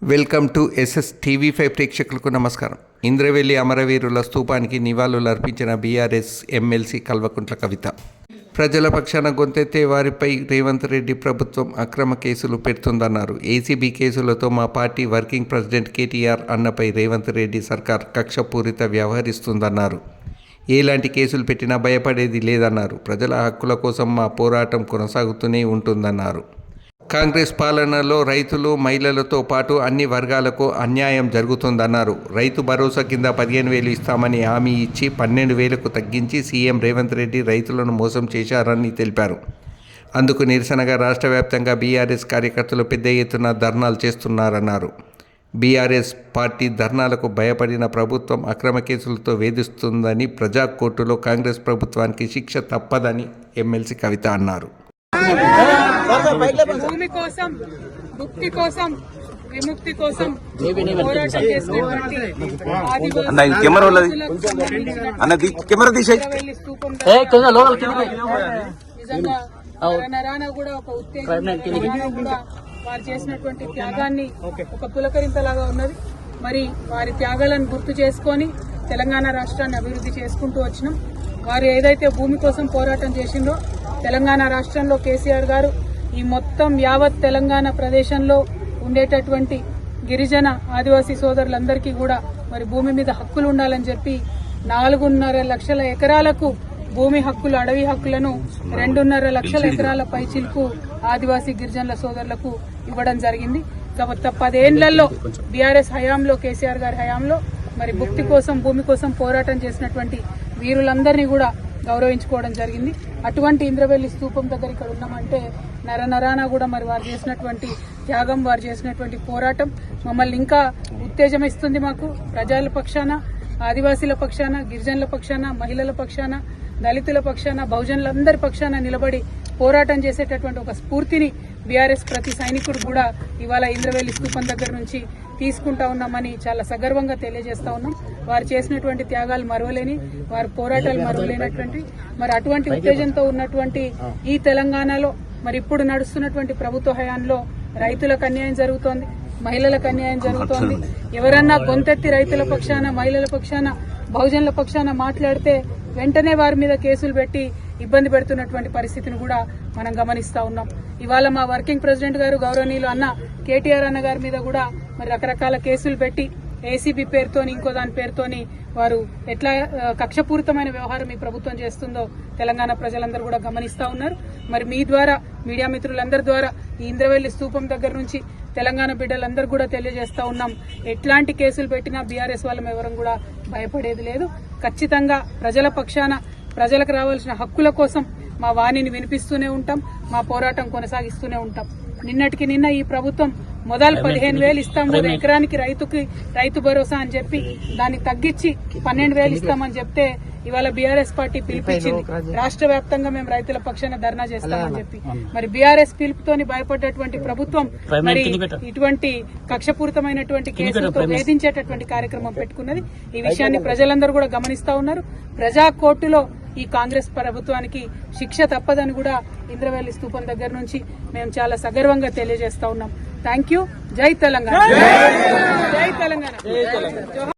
Welcome to SS TV5 ప్రేక్షకులకు నమస్కారం. ఇంద్రవెల్లి అమరవీరుల స్తూపానికి నివాళులు అర్పించిన బీఆర్ఎస్ ఎమ్మెల్సీ కల్వకుంట్ల కవిత. ప్రజల పక్షాన గొంతెత్తే వారిపై రేవంత్ రెడ్డి ప్రభుత్వం అక్రమ కేసులు పెడుతుందన్నారు. ఏసీబీ కేసులతో మా పార్టీ వర్కింగ్ ప్రెసిడెంట్ కేటీఆర్ అన్నపై రేవంత్ రెడ్డి సర్కార్ కక్షపూరిత వ్యవహరిస్తుందన్నారు. ఎలాంటి కేసులు పెట్టినా భయపడేది లేదన్నారు. ప్రజల హక్కుల కోసం మా పోరాటం కొనసాగుతూనే ఉంటుందన్నారు. కాంగ్రెస్ పాలనలో రైతులు, మహిళలతో పాటు అన్ని వర్గాలకు అన్యాయం జరుగుతుందన్నారు. రైతు భరోసా కింద 15,000 ఇస్తామని హామీ ఇచ్చి 12,000కు తగ్గించి సీఎం రేవంత్ రెడ్డి రైతులను మోసం చేశారని తెలిపారు. అందుకు నిరసనగా రాష్ట్ర వ్యాప్తంగా బీఆర్ఎస్ కార్యకర్తలు పెద్ద ఎత్తున ధర్నాలు చేస్తున్నారన్నారు. బీఆర్ఎస్ పార్టీ ధర్నాలకు భయపడిన ప్రభుత్వం అక్రమ కేసులతో వేధిస్తుందని, ప్రజా కోర్టులో కాంగ్రెస్ ప్రభుత్వానికి శిక్ష తప్పదని ఎమ్మెల్సీ కవిత అన్నారు. భూమి కోసం, ముక్తి కోసం, విముక్తి కోసం పోరాటం చేసినటువంటి నిజంగా కూడా ఒక ఉత్తేజం కూడా వారు చేసినటువంటి త్యాగాన్ని ఒక పులకరింతలాగా ఉన్నది. మరి వారి త్యాగాలను గుర్తు చేసుకొని తెలంగాణ రాష్ట్రాన్ని అభివృద్ధి చేసుకుంటూ వచ్చినాం. వారు ఏదైతే భూమి కోసం పోరాటం చేసిందో తెలంగాణ రాష్ట్రంలో కేసీఆర్ గారు ఈ మొత్తం యావత్ తెలంగాణ ప్రదేశంలో ఉండేటటువంటి గిరిజన ఆదివాసీ సోదరులందరికీ కూడా మరి భూమి మీద హక్కులు ఉండాలని చెప్పి 4.5 లక్షల ఎకరాలకు భూమి హక్కులు, అడవి హక్కులను 2.5 లక్షల ఎకరాల పైచిలకు ఆదివాసీ గిరిజనుల సోదరులకు ఇవ్వడం జరిగింది. గత 10 ఏళ్లలో బీఆర్ఎస్ హయాంలో, కేసీఆర్ గారి హయాంలో మరి భుక్తి కోసం, భూమి కోసం పోరాటం చేసినటువంటి వీరులందరినీ కూడా గౌరవించుకోవడం జరిగింది. అటువంటి ఇంద్రవెల్లి స్తూపం దగ్గర ఇక్కడ ఉన్నామంటే నరనరాన కూడా మరి వారు చేసినటువంటి త్యాగం, వారు చేసినటువంటి పోరాటం మమ్మల్ని ఇంకా ఉత్తేజమిస్తుంది. మాకు ప్రజల పక్షాన, ఆదివాసీల పక్షాన, గిరిజనుల పక్షాన, మహిళల పక్షాన, దళితుల పక్షాన, బహుజనులందరి పక్షాన నిలబడి పోరాటం చేసేటటువంటి ఒక స్ఫూర్తిని బీఆర్ఎస్ ప్రతి సైనికుడు కూడా ఇవాళ ఇంద్రవెల్లి స్తూపం దగ్గర నుంచి తీసుకుంటా ఉన్నామని చాలా సగర్వంగా తెలియజేస్తా ఉన్నాం. వారు చేసినటువంటి త్యాగాలు మరవలేని, వారి పోరాటాలు మరవలేనటువంటి, మరి అటువంటి ఉత్తేజంతో ఉన్నటువంటి ఈ తెలంగాణలో మరి ఇప్పుడు నడుస్తున్నటువంటి ప్రభుత్వ హయాంలో రైతులకు అన్యాయం జరుగుతోంది, మహిళలకు అన్యాయం జరుగుతోంది. ఎవరన్నా గొంతెత్తి రైతుల పక్షాన, మహిళల పక్షాన, బహుజనుల పక్షాన మాట్లాడితే వెంటనే వారి మీద కేసులు పెట్టి ఇబ్బంది పెడుతున్నటువంటి పరిస్థితిని కూడా మనం గమనిస్తా ఉన్నాం. ఇవాళ మా వర్కింగ్ ప్రెసిడెంట్ గారు గౌరవనీయులు అన్న కేటీఆర్ అన్న గారి మీద కూడా మరి రకరకాల కేసులు పెట్టి ఏసీబీ పేరుతోని, ఇంకో దాని పేరుతోని వారు ఎట్లా కక్షపూరితమైన వ్యవహారం ఈ ప్రభుత్వం చేస్తుందో తెలంగాణ ప్రజలందరూ కూడా గమనిస్తా ఉన్నారు. మరి మీ ద్వారా, మీడియా మిత్రులందరి ద్వారా ఈ ఇంద్రవెల్లి స్తూపం దగ్గర నుంచి తెలంగాణ బిడ్డలందరూ కూడా తెలియజేస్తా ఉన్నాం. ఎట్లాంటి కేసులు పెట్టినా బీఆర్ఎస్ వాళ్ళం ఎవరం కూడా భయపడేది లేదు. ఖచ్చితంగా ప్రజల పక్షాన, ప్రజలకు రావాల్సిన హక్కుల కోసం మా వాణిని వినిపిస్తూనే ఉంటాం, మా పోరాటం కొనసాగిస్తూనే ఉంటాం. నిన్నటికి నిన్న ఈ ప్రభుత్వం మొదలు 15,000 ఇస్తాం కదా ఎకరానికి రైతు భరోసా అని చెప్పి దాన్ని తగ్గించి 12,000 ఇస్తామని చెప్తే ఇవాళ బీఆర్ఎస్ పార్టీ పిలిపించింది. రాష్ట్ర వ్యాప్తంగా మేము రైతుల పక్షాన ధర్నా చేస్తామని చెప్పి మరి బీఆర్ఎస్ పిలుపుతోని భయపడ్డటువంటి ప్రభుత్వం మరి ఇటువంటి కక్షపూరితమైనటువంటి కేసులతో వేధించేటటువంటి కార్యక్రమం పెట్టుకున్నది. ఈ విషయాన్ని ప్రజలందరూ కూడా గమనిస్తా ఉన్నారు. ప్రజా కోర్టులో ఈ కాంగ్రెస్ ప్రభుత్వానికి శిక్ష తప్పదని కూడా ఇంద్రవెల్లి స్తూపం దగ్గర నుంచి మేము చాలా సగర్వంగా తెలియజేస్తా ఉన్నాం. Thank you. జై తెలంగాణ, జై తెలంగాణ.